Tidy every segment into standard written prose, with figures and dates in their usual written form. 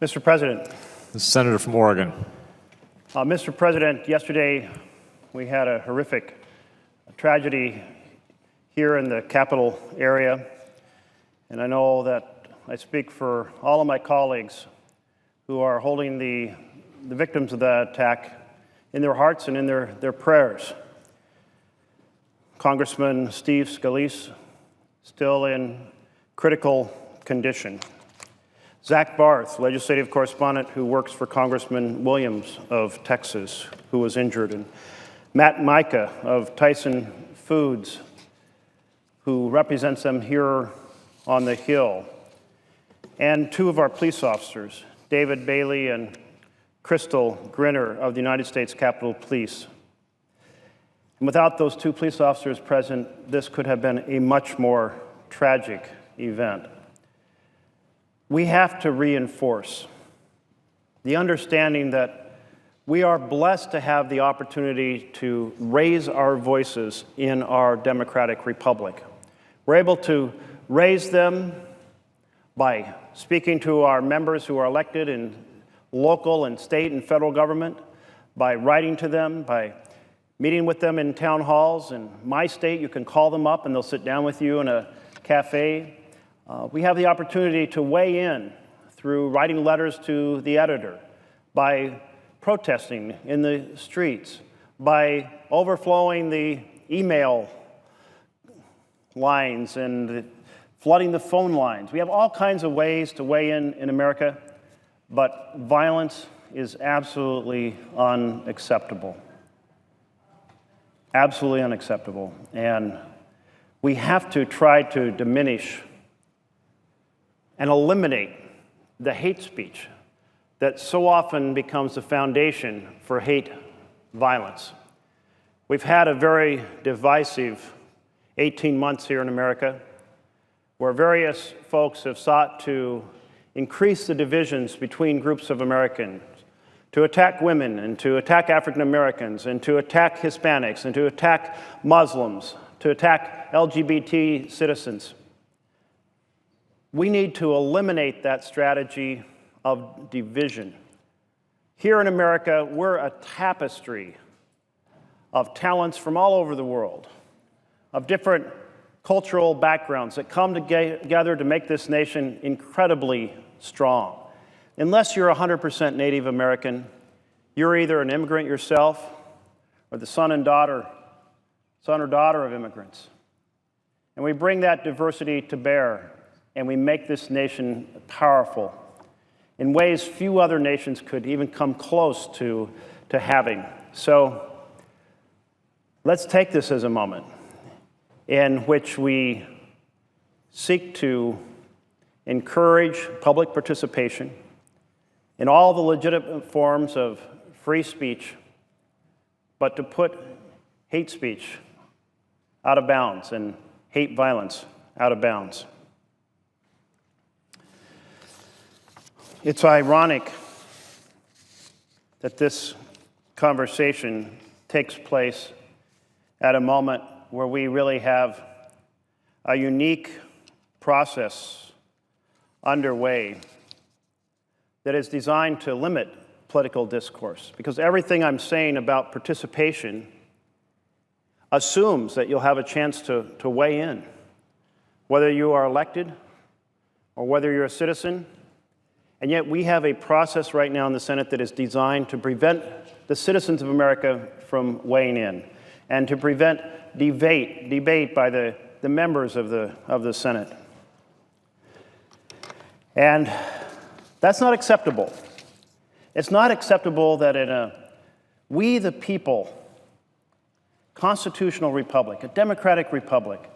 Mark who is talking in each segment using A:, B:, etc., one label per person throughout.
A: Mr. President.
B: The senator from Oregon.
A: Mr. President, yesterday we had a horrific tragedy here in the capital area, and I know that I speak for all of my colleagues who are holding the victims of that attack in their hearts and in their prayers. Congressman Steve Scalise, still in critical condition. Zach Barth, legislative correspondent who works for Congressman Williams of Texas, who was injured, and Matt Micah of Tyson Foods, who represents them here on the Hill, and two of our police officers, David Bailey and Crystal Grinner of the United States Capitol Police. And without those two police officers present, this could have been a much more tragic event. We have to reinforce the understanding that we are blessed to have the opportunity to raise our voices in our democratic republic. We're able to raise them by speaking to our members who are elected in local and state and federal government, by writing to them, by meeting with them in town halls. In my state, you can call them up and they'll sit down with you in a cafe. We have the opportunity to weigh in through writing letters to the editor, by protesting in the streets, by overflowing the email lines and flooding the phone lines. We have all kinds of ways to weigh in America, but violence is absolutely unacceptable. Absolutely unacceptable. And we have to try to diminish and eliminate the hate speech that so often becomes the foundation for hate violence. We've had a very divisive 18 months here in America, where various folks have sought to increase the divisions between groups of Americans, to attack women and to attack African Americans and to attack Hispanics and to attack Muslims, to attack LGBT citizens. We need to eliminate that strategy of division. Here in America, we're a tapestry of talents from all over the world, of different cultural backgrounds that come together to make this nation incredibly strong. Unless you're 100% Native American, you're either an immigrant yourself or the son or daughter of immigrants. And we bring that diversity to bear, and we make this nation powerful in ways few other nations could even come close to having. So let's take this as a moment in which we seek to encourage public participation in all the legitimate forms of free speech, but to put hate speech out of bounds and hate violence out of bounds. It's ironic that this conversation takes place at a moment where we really have a unique process underway that is designed to limit political discourse, because everything I'm saying about participation assumes that you'll have a chance to weigh in, whether you are elected or whether you're a citizen. And yet we have a process right now in the Senate that is designed to prevent the citizens of America from weighing in and to prevent debate by the members of the Senate. And that's not acceptable. It's not acceptable that in a we the people constitutional republic, a democratic republic,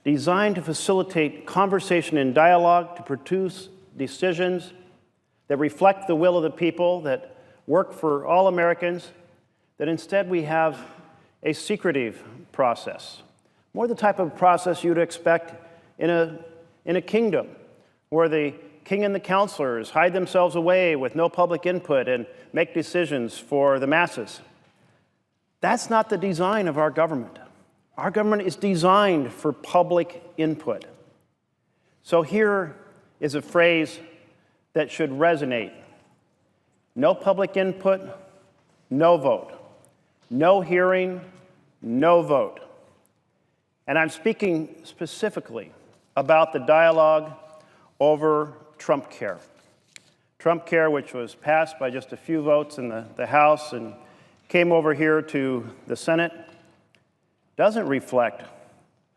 A: designed to facilitate conversation and dialogue, to produce decisions that reflect the will of the people, that work for all Americans, that instead we have a secretive process, more the type of process you'd expect in a kingdom, where the king and the counselors hide themselves away with no public input and make decisions for the masses. That's not the design of our government. Our government is designed for public input. So here is a phrase that should resonate no public input, no vote. No hearing, no vote. And I'm speaking specifically about the dialogue over TrumpCare. TrumpCare, which was passed by just a few votes in the House and came over here to the Senate, doesn't reflect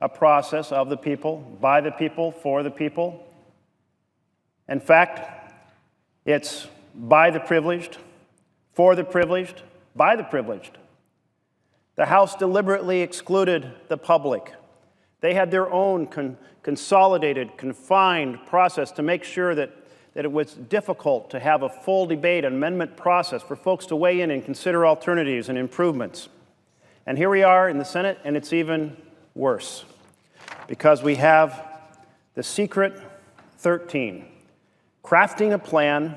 A: a process of the people, by the people, for the people. In fact, it's by the privileged, for the privileged, by the privileged. The House deliberately excluded the public. They had their own consolidated, confined process to make sure that it was difficult to have a full debate and amendment process for folks to weigh in and consider alternatives and improvements. And here we are in the Senate, and it's even worse because we have the secret 13 crafting a plan,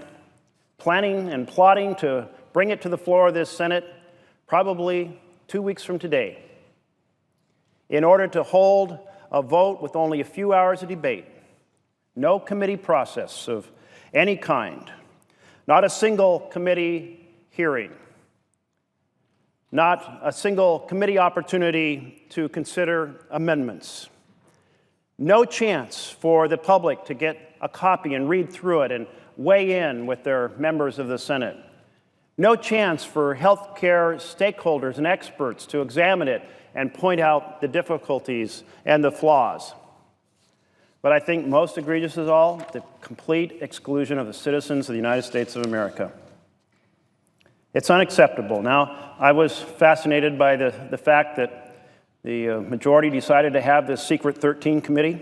A: planning and plotting to bring it to the floor of this Senate probably 2 weeks from today in order to hold a vote with only a few hours of debate, no committee process of any kind, not a single committee hearing, not a single committee opportunity to consider amendments, no chance for the public to get a copy and read through it and weigh in with their members of the Senate, no chance for healthcare stakeholders and experts to examine it and point out the difficulties and the flaws. But I think most egregious of all, the complete exclusion of the citizens of the United States of America. It's unacceptable. Now, I was fascinated by the fact that the majority decided to have this secret 13 committee.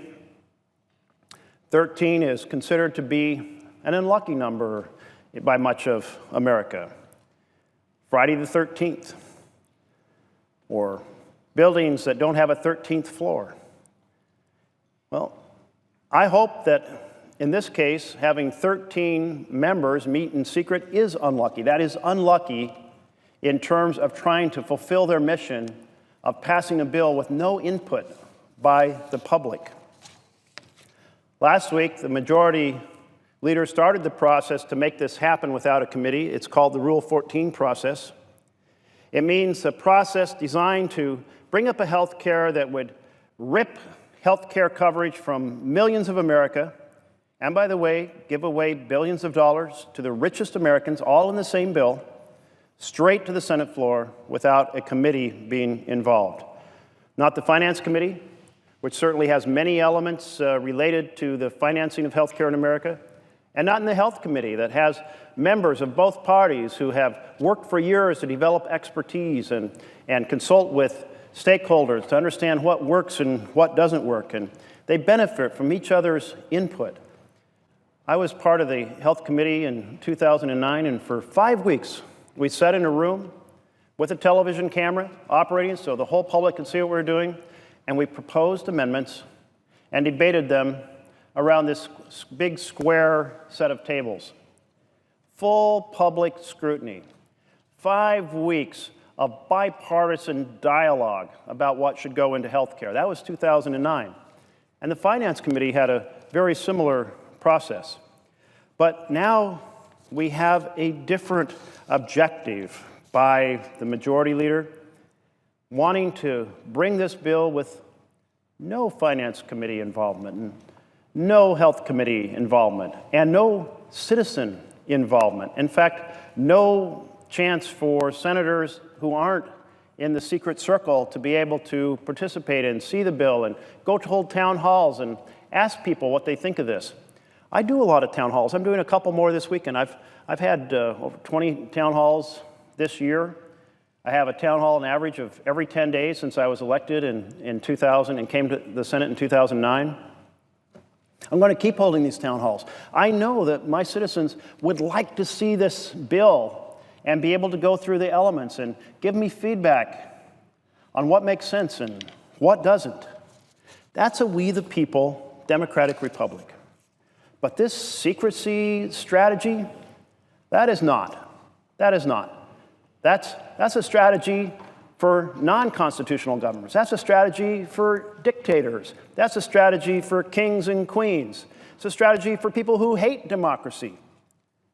A: 13 is considered to be an unlucky number by much of America. Friday the 13th, or buildings that don't have a 13th floor. Well, I hope that in this case, having 13 members meet in secret is unlucky. That is unlucky in terms of trying to fulfill their mission of passing a bill with no input by the public. Last week, the majority leader started the process to make this happen without a committee. It's called the Rule 14 process. It means a process designed to bring up a health care that would rip health care coverage from millions of America, and by the way, give away billions of dollars to the richest Americans, all in the same bill, straight to the Senate floor without a committee being involved. Not the Finance Committee, which certainly has many elements related to the financing of health care in America, and not in the Health Committee that has members of both parties who have worked for years to develop expertise and consult with stakeholders to understand what works and what doesn't work, and they benefit from each other's input. I was part of the Health Committee in 2009, and for 5 weeks, we sat in a room with a television camera operating so the whole public could see what we were doing, and we proposed amendments and debated them around this big square set of tables. Full public scrutiny. 5 weeks of bipartisan dialogue about what should go into health care. That was 2009. And the Finance Committee had a very similar process. But now we have a different objective by the majority leader, wanting to bring this bill with no Finance Committee involvement, and no Health Committee involvement, and no citizen involvement. In fact, no chance for senators who aren't in the secret circle to be able to participate and see the bill and go to hold town halls and ask people what they think of this. I do a lot of town halls. I'm doing a couple more this weekend. I've had over 20 town halls this year. I have a town hall on average of every 10 days since I was elected in 2000 and came to the Senate in 2009. I'm going to keep holding these town halls. I know that my citizens would like to see this bill and be able to go through the elements and give me feedback on what makes sense and what doesn't. That's a we the people democratic republic. But this secrecy strategy, that is not. That's a strategy for non-constitutional governments. That's a strategy for dictators. That's a strategy for kings and queens. It's a strategy for people who hate democracy.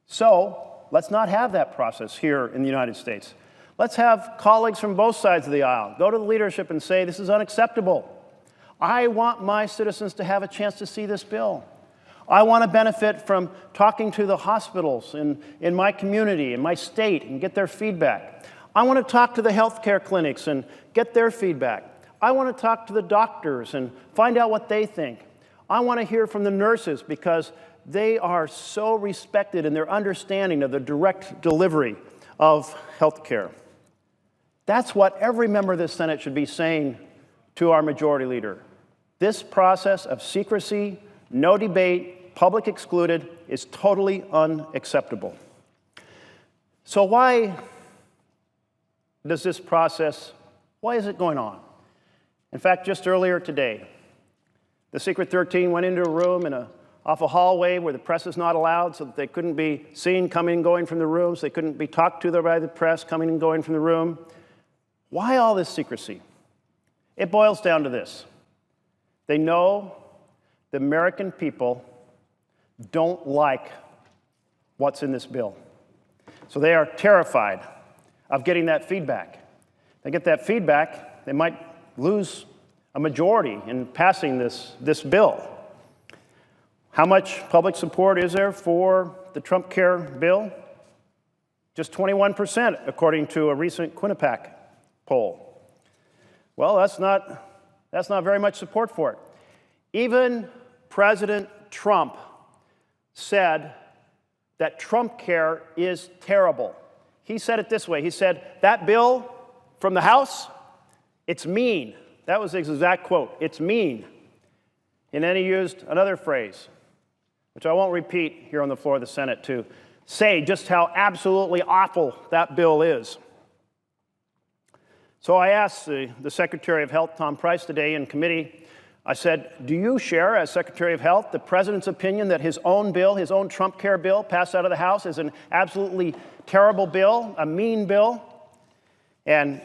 A: So Let's not have that process here in the United States. Let's have colleagues from both sides of the aisle go to the leadership and say, this is unacceptable. I want my citizens to have a chance to see this bill. I want to benefit from talking to the hospitals in my community, in my state, and get their feedback. I want to talk to the healthcare clinics and get their feedback. I want to talk to the doctors and find out what they think. I want to hear from the nurses because they are so respected in their understanding of the direct delivery of healthcare. That's what every member of this Senate should be saying to our majority leader. This process of secrecy, no debate, public excluded, is totally unacceptable. So why does this process, why is it going on? In fact, just earlier today, the Secret 13 went into a room off a hallway where the press is not allowed, so that they couldn't be seen coming and going from the rooms. They couldn't be talked to by the press coming and going from the room. Why all this secrecy? It boils down to this. They know the American people don't like what's in this bill. So they are terrified of getting that feedback. They get that feedback, they might lose a majority in passing this bill. How much public support is there for the TrumpCare bill? Just 21%, according to a recent Quinnipiac poll. Well, that's not very much support for it. Even President Trump said that TrumpCare is terrible. He said it this way. He said, that bill from the House, it's mean. That was his exact quote. It's mean. And then he used another phrase, which I won't repeat here on the floor of the Senate, to say just how absolutely awful that bill is. So I asked the Secretary of Health, Tom Price, today in committee, I said, do you share, as Secretary of Health, the President's opinion that his own bill, his own TrumpCare bill, passed out of the House, is an absolutely terrible bill, a mean bill? And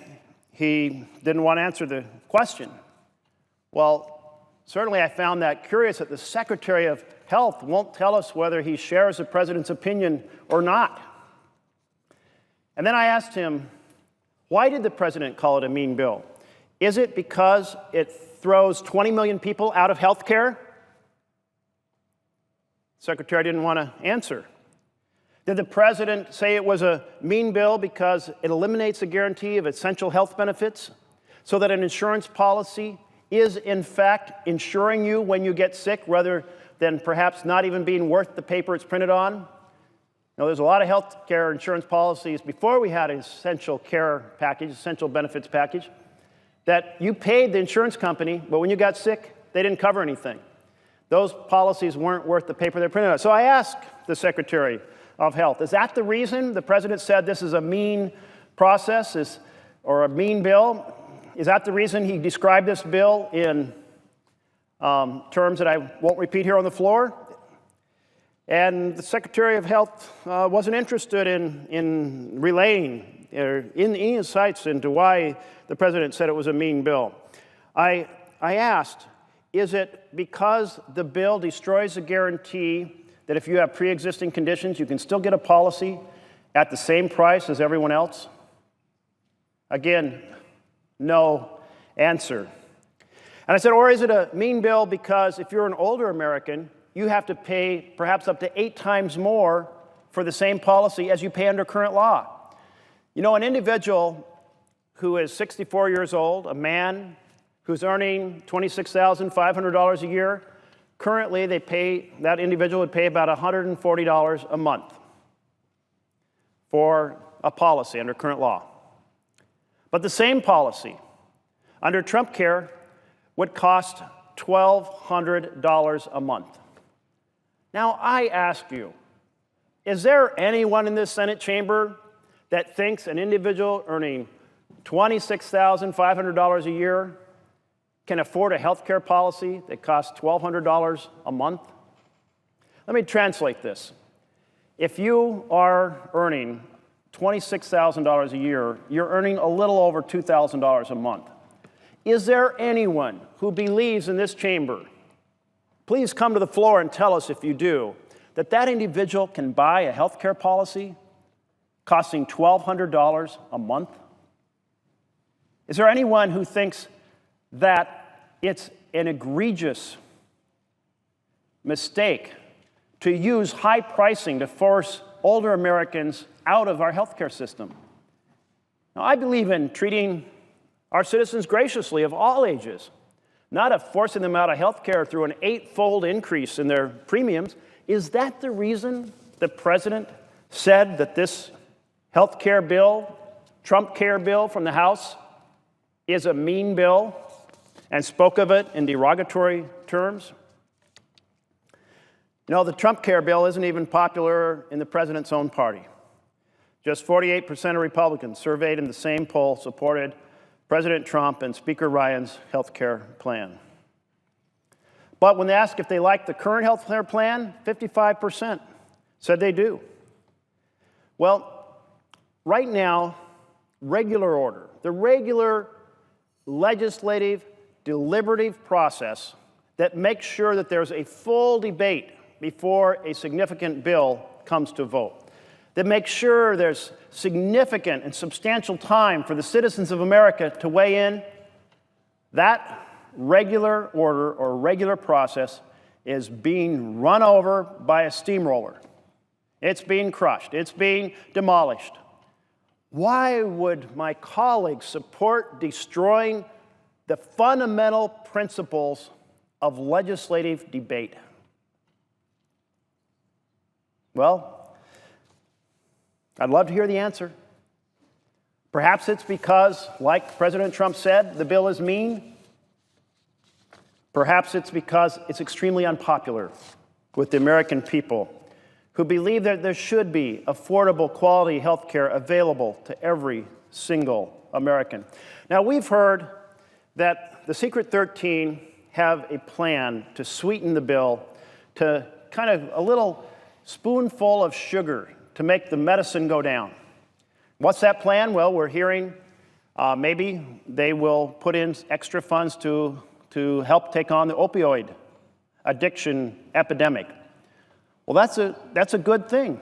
A: he didn't want to answer the question. Well, certainly I found that curious that the Secretary of Health won't tell us whether he shares the President's opinion or not. And then I asked him, why did the President call it a mean bill? Is it because it throws 20 million people out of health care? The Secretary didn't want to answer. Did the President say it was a mean bill because it eliminates the guarantee of essential health benefits so that an insurance policy is, in fact, insuring you when you get sick rather than perhaps not even being worth the paper it's printed on? Now, there's a lot of health care insurance policies before we had an essential care package, essential benefits package, that you paid the insurance company, but when you got sick, they didn't cover anything. Those policies weren't worth the paper they're printed on. So I asked the Secretary of Health, is that the reason the President said this is a mean process or a mean bill? Is that the reason he described this bill in terms that I won't repeat here on the floor? And the Secretary of Health wasn't interested in relaying in any insights into why the President said it was a mean bill. I asked, is it because the bill destroys the guarantee that if you have pre-existing conditions, you can still get a policy at the same price as everyone else? Again, no answer. And I said, or is it a mean bill because if you're an older American, you have to pay perhaps up to 8 times more for the same policy as you pay under current law? You know, an individual who is 64 years old, a man who's earning $26,500 a year, currently that individual would pay about $140 a month for a policy under current law. But the same policy under TrumpCare would cost $1,200 a month. Now, I ask you, is there anyone in this Senate chamber that thinks an individual earning $26,500 a year can afford a health care policy that costs $1,200 a month? Let me translate this. If you are earning $26,000 a year, you're earning a little over $2,000 a month. Is there anyone who believes in this chamber, please come to the floor and tell us if you do, that individual can buy a health care policy costing $1,200 a month? Is there anyone who thinks that it's an egregious mistake to use high pricing to force older Americans out of our healthcare system? Now, I believe in treating our citizens graciously of all ages, not of forcing them out of healthcare through an 8-fold increase in their premiums. Is that the reason the president said that this healthcare bill, TrumpCare bill from the House, is a mean bill and spoke of it in derogatory terms? You know, the TrumpCare bill isn't even popular in the president's own party. Just 48% of Republicans surveyed in the same poll supported President Trump and Speaker Ryan's health care plan. But when they asked if they liked the current health care plan, 55% said they do. Well, right now, regular order, the regular legislative, deliberative process that makes sure that there's a full debate before a significant bill comes to vote, that makes sure there's significant and substantial time for the citizens of America to weigh in, that regular order or regular process is being run over by a steamroller. It's being crushed. It's being demolished. Why would my colleagues support destroying the fundamental principles of legislative debate? Well, I'd love to hear the answer. Perhaps it's because, like President Trump said, the bill is mean. Perhaps it's because it's extremely unpopular with the American people, who believe that there should be affordable, quality health care available to every single American. Now, we've heard that the Secret 13 have a plan to sweeten the bill to kind of a little spoonful of sugar to make the medicine go down. What's that plan? Well, we're hearing maybe they will put in extra funds to help take on the opioid addiction epidemic. Well, that's a good thing.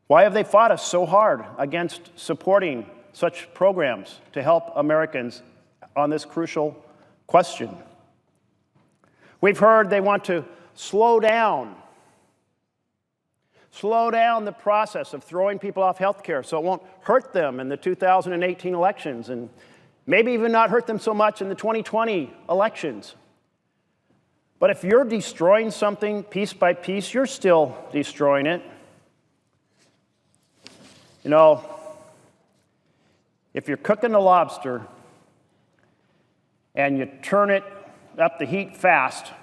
A: Why have they fought us so hard against supporting such programs to help Americans on this crucial question? We've heard they want to slow down the process of throwing people off health care so it won't hurt them in the 2018 elections, and maybe even not hurt them so much in the 2020 elections. But if you're destroying something piece by piece, you're still destroying it. You know, if you're cooking a lobster and you turn it up the heat fast,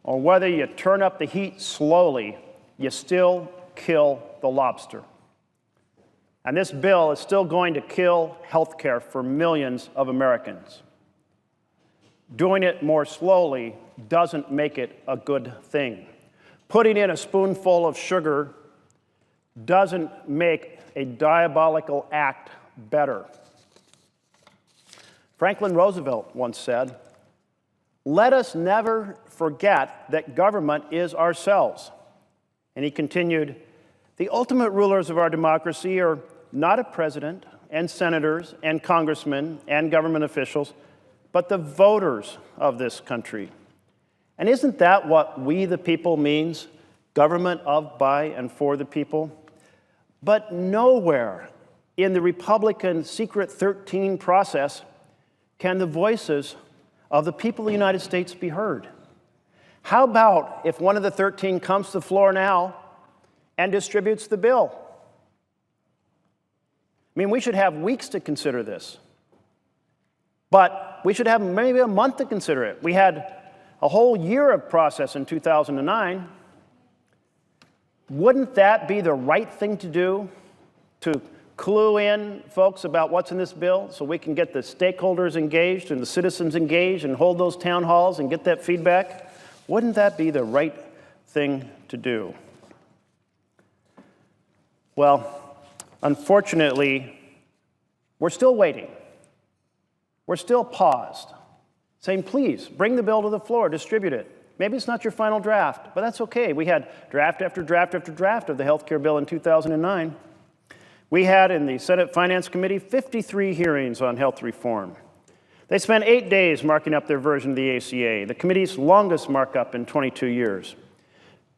A: or whether you turn up the heat slowly, you still kill the lobster. And this bill is still going to kill health care for millions of Americans. Doing it more slowly doesn't make it a good thing. Putting in a spoonful of sugar doesn't make a diabolical act better. Franklin Roosevelt once said, "Let us never forget that government is ourselves." And he continued, "The ultimate rulers of our democracy are not a president and senators and congressmen and government officials, but the voters of this country." And isn't that what we the people means? Government of, by, and for the people? But nowhere in the Republican Secret 13 process can the voices of the people of the United States be heard. How about if one of the 13 comes to the floor now and distributes the bill? I mean, we should have weeks to consider this. But we should have maybe a month to consider it. We had a whole year of process in 2009. Wouldn't that be the right thing to do, to clue in folks about what's in this bill so we can get the stakeholders engaged and the citizens engaged and hold those town halls and get that feedback? Wouldn't that be the right thing to do? Well, unfortunately, we're still waiting. We're still paused, saying, please, bring the bill to the floor, distribute it. Maybe it's not your final draft, but that's okay. We had draft after draft after draft of the health care bill in 2009. We had in the Senate Finance Committee 53 hearings on health reform. They spent 8 days marking up their version of the ACA, the committee's longest markup in 22 years.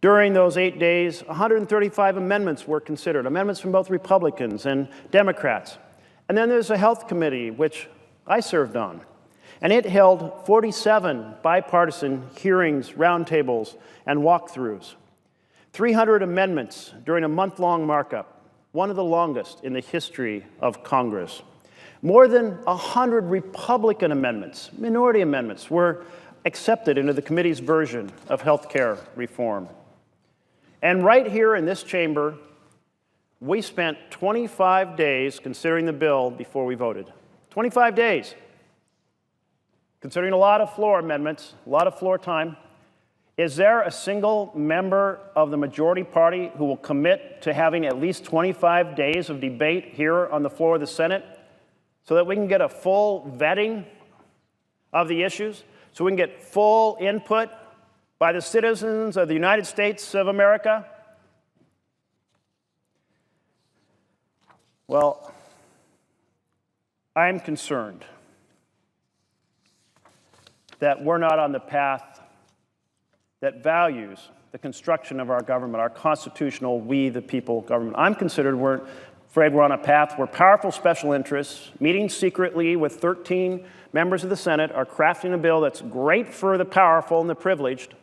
A: During those 8 days, 135 amendments were considered, amendments from both Republicans and Democrats. And then there's a health committee, which I served on. And it held 47 bipartisan hearings, roundtables, and walkthroughs. 300 amendments during a month-long markup, one of the longest in the history of Congress. More than 100 Republican amendments, minority amendments, were accepted into the committee's version of health care reform. And right here in this chamber, we spent 25 days considering the bill before we voted. 25 days. Considering a lot of floor amendments, a lot of floor time. Is there a single member of the majority party who will commit to having at least 25 days of debate here on the floor of the Senate so that we can get a full vetting of the issues, so we can get full input by the citizens of the United States of America? Well, I'm concerned that we're not on the path that values the construction of our government, our constitutional we the people government. I'm afraid we're on a path where powerful special interests, meeting secretly with 13 members of the Senate, are crafting a bill that's great for the powerful and the privileged,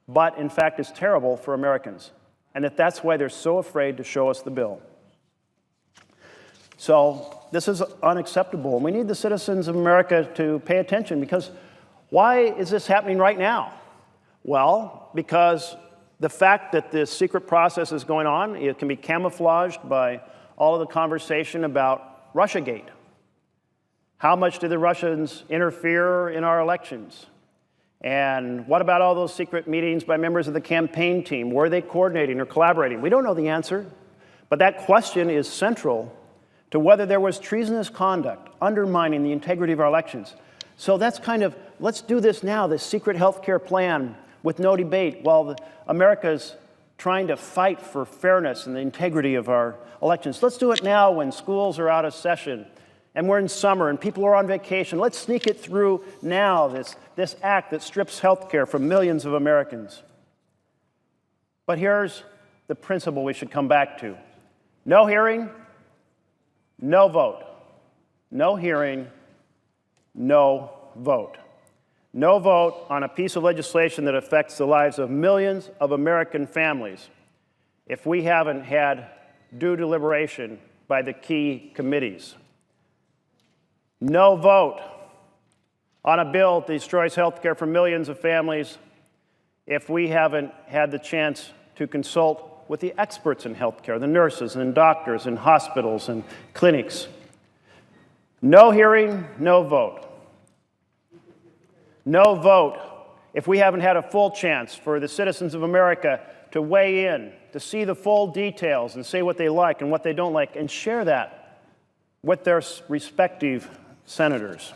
A: but in fact is terrible for Americans, and that's why they're so afraid to show us the bill. So this is unacceptable, and we need the citizens of America to pay attention, because why is this happening right now? Well, because the fact that this secret process is going on, it can be camouflaged by all of the conversation about Russiagate. How much did the Russians interfere in our elections? And what about all those secret meetings by members of the campaign team? Were they coordinating or collaborating? We don't know the answer, but that question is central to whether there was treasonous conduct undermining the integrity of our elections. So that's kind of, let's do this now, this secret health care plan with no debate, while America's trying to fight for fairness and the integrity of our elections. Let's do it now when schools are out of session and we're in summer and people are on vacation. Let's sneak it through now, this act that strips health care from millions of Americans. But here's the principle we should come back to. No hearing, no vote. No hearing, no vote. No vote on a piece of legislation that affects the lives of millions of American families if we haven't had due deliberation by the key committees. No vote on a bill that destroys health care for millions of families if we haven't had the chance to consult with the experts in health care, the nurses and doctors and hospitals and clinics. No hearing, no vote. No vote if we haven't had a full chance for the citizens of America to weigh in, to see the full details and say what they like and what they don't like, and share that with their respective senators.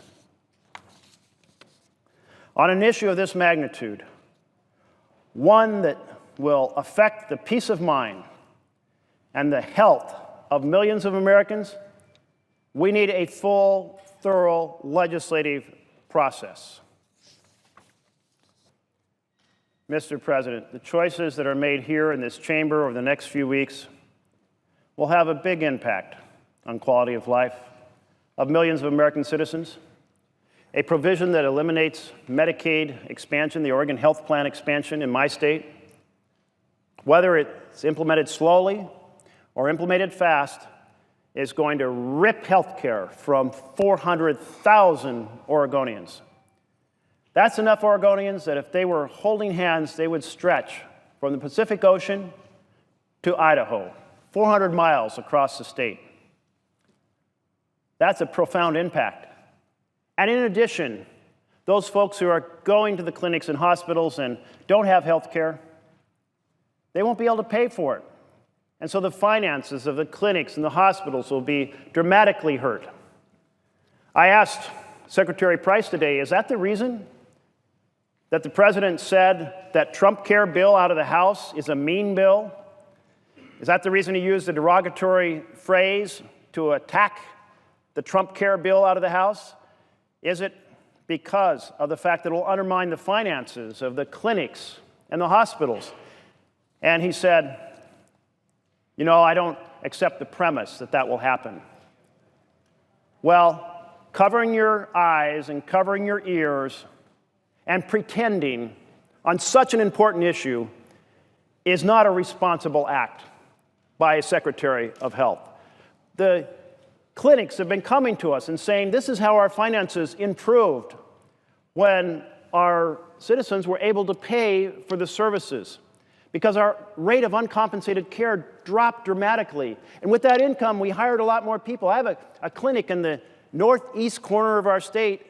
A: On an issue of this magnitude, one that will affect the peace of mind and the health of millions of Americans, we need a full, thorough legislative process. Mr. President, the choices that are made here in this chamber over the next few weeks will have a big impact on quality of life of millions of American citizens. A provision that eliminates Medicaid expansion, the Oregon Health Plan expansion in my state, whether it's implemented slowly or implemented fast, is going to rip health care from 400,000 Oregonians. That's enough Oregonians that if they were holding hands, they would stretch from the Pacific Ocean to Idaho, 400 miles across the state. That's a profound impact. And in addition, those folks who are going to the clinics and hospitals and don't have health care, they won't be able to pay for it. And so the finances of the clinics and the hospitals will be dramatically hurt. I asked Secretary Price today, is that the reason that the president said that TrumpCare bill out of the House is a mean bill? Is that the reason he used a derogatory phrase to attack the TrumpCare bill out of the House? Is it because of the fact that it will undermine the finances of the clinics and the hospitals? And he said, you know, I don't accept the premise that that will happen. Well, covering your eyes and covering your ears and pretending on such an important issue is not a responsible act by a Secretary of Health. The clinics have been coming to us and saying this is how our finances improved when our citizens were able to pay for the services, because our rate of uncompensated care dropped dramatically. And with that income, we hired a lot more people. I have a clinic in the northeast corner of our state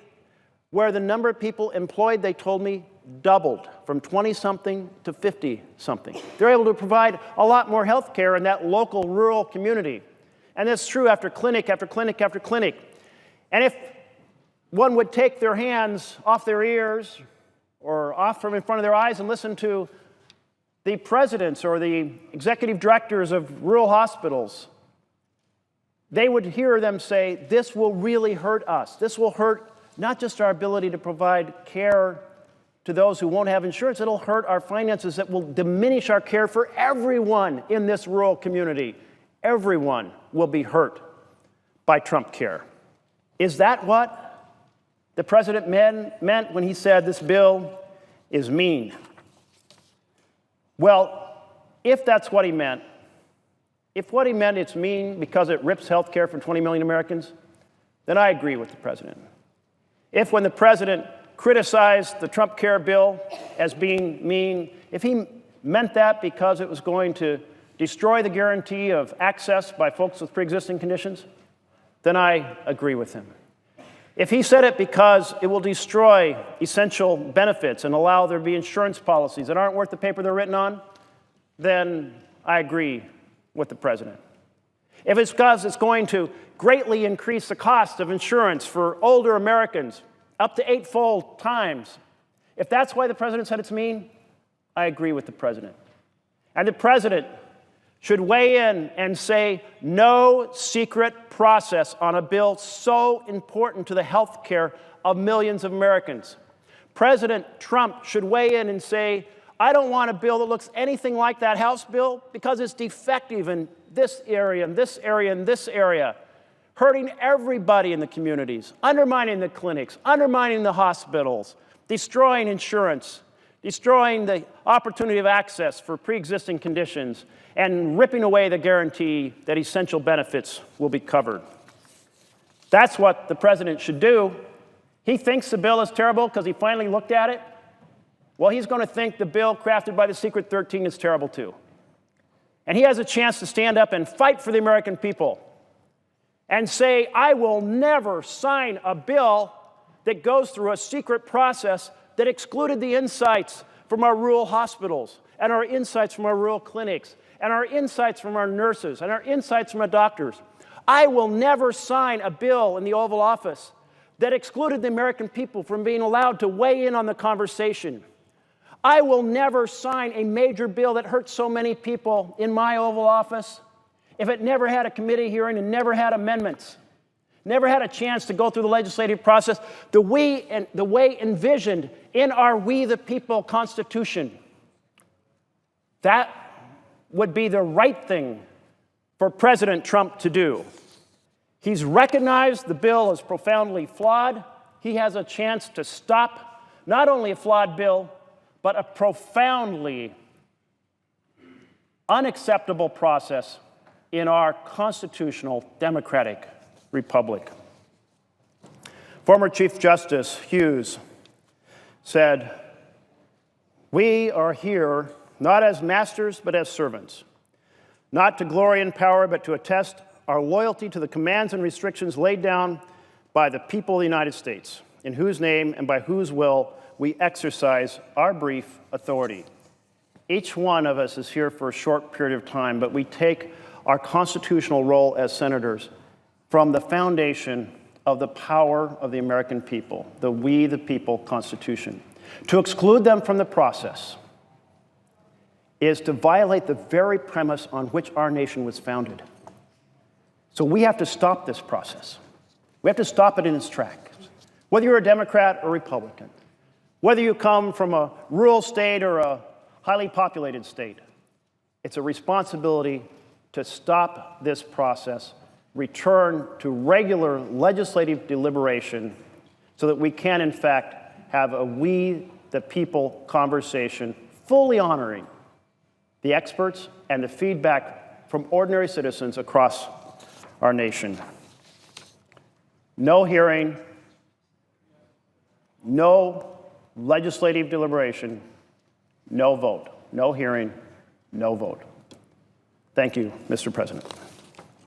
A: where the number of people employed, they told me, doubled from 20-something to 50-something. They're able to provide a lot more health care in that local rural community. And that's true after clinic after clinic after clinic. And if one would take their hands off their ears or off from in front of their eyes and listen to the presidents or the executive directors of rural hospitals, they would hear them say, this will really hurt us. This will hurt not just our ability to provide care to those who won't have insurance, it'll hurt our finances. It will diminish our care for everyone in this rural community. Everyone will be hurt by TrumpCare. Is that what the president meant when he said this bill is mean? Well, if that's what he meant, if what he meant it's mean because it rips health care from 20 million Americans, then I agree with the president. If when the president criticized the TrumpCare bill as being mean, if he meant that because it was going to destroy the guarantee of access by folks with pre-existing conditions, then I agree with him. If he said it because it will destroy essential benefits and allow there to be insurance policies that aren't worth the paper they're written on, then I agree with the president. If it's because it's going to greatly increase the cost of insurance for older Americans, up to 8-fold times, if that's why the president said it's mean, I agree with the president. And the president should weigh in and say no secret process on a bill so important to the health care of millions of Americans. President Trump should weigh in and say, I don't want a bill that looks anything like that House bill because it's defective in this area, and this area, and this area, hurting everybody in the communities, undermining the clinics, undermining the hospitals, destroying insurance, destroying the opportunity of access for pre-existing conditions, and ripping away the guarantee that essential benefits will be covered. That's what the president should do. He thinks the bill is terrible because he finally looked at it. Well, he's going to think the bill crafted by the Secret 13 is terrible too. And he has a chance to stand up and fight for the American people and say, I will never sign a bill that goes through a secret process that excluded the insights from our rural hospitals and our insights from our rural clinics and our insights from our nurses and our insights from our doctors. I will never sign a bill in the Oval Office that excluded the American people from being allowed to weigh in on the conversation. I will never sign a major bill that hurts so many people in my Oval Office if it never had a committee hearing and never had amendments, never had a chance to go through the legislative process the way envisioned in our We the People Constitution. That would be the right thing for President Trump to do. He's recognized the bill is profoundly flawed. He has a chance to stop not only a flawed bill, but a profoundly unacceptable process in our constitutional democratic republic. Former Chief Justice Hughes said, "We are here not as masters, but as servants, not to glory in power, but to attest our loyalty to the commands and restrictions laid down by the people of the United States, in whose name and by whose will we exercise our brief authority." Each one of us is here for a short period of time, but we take our constitutional role as senators from the foundation of the power of the American people, the We the People Constitution. To exclude them from the process is to violate the very premise on which our nation was founded. So we have to stop this process. We have to stop it in its tracks. Whether you're a Democrat or Republican, whether you come from a rural state or a highly populated state, it's a responsibility to stop this process, return to regular legislative deliberation so that we can, in fact, have a we the people conversation fully honoring the experts and the feedback from ordinary citizens across our nation. No hearing, no legislative deliberation, no vote. No hearing, no vote. Thank you, Mr. President.